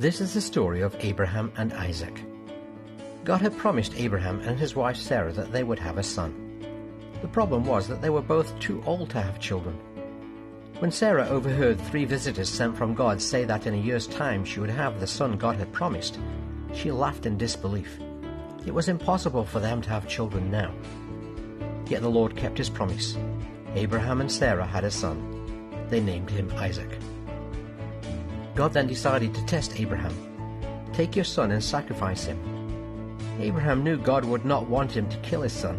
This is the story of Abraham and Isaac. God had promised Abraham and his wife Sarah that they would have a son. The problem was that they were both too old to have children. When Sarah overheard 3 visitors sent from God say that in a year's time she would have the son God had promised, she laughed in disbelief. It was impossible for them to have children now. Yet the Lord kept his promise. Abraham and Sarah had a son. They named him Isaac. God then decided to test Abraham. "Take your son and sacrifice him." Abraham knew God would not want him to kill his son,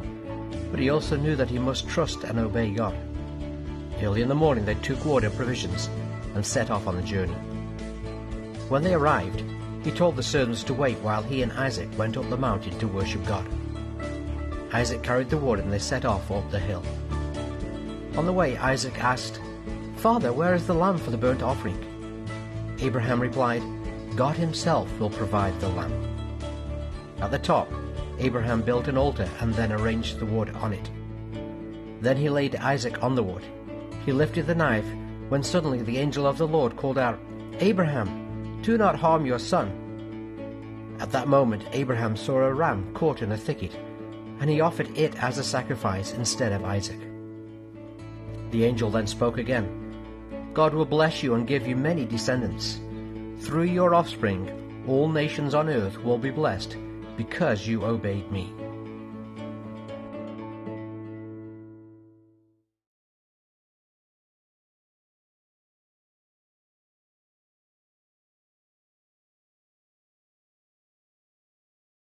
but he also knew that he must trust and obey God. Early in the morning they took wood and provisions and set off on the journey. When they arrived, he told the servants to wait while he and Isaac went up the mountain to worship God. Isaac carried the wood and they set off up the hill. On the way, Isaac asked, "Father, where is the lamb for the burnt offering?" Abraham replied, "God himself will provide the lamb." At the top, Abraham built an altar and then arranged the wood on it. Then he laid Isaac on the wood. He lifted the knife when suddenly the angel of the Lord called out, "Abraham, do not harm your son." At that moment Abraham saw a ram caught in a thicket, and he offered it as a sacrifice instead of Isaac. The angel then spoke again, "God will bless you and give you many descendants. Through your offspring all nations on earth will be blessed, because you obeyed me."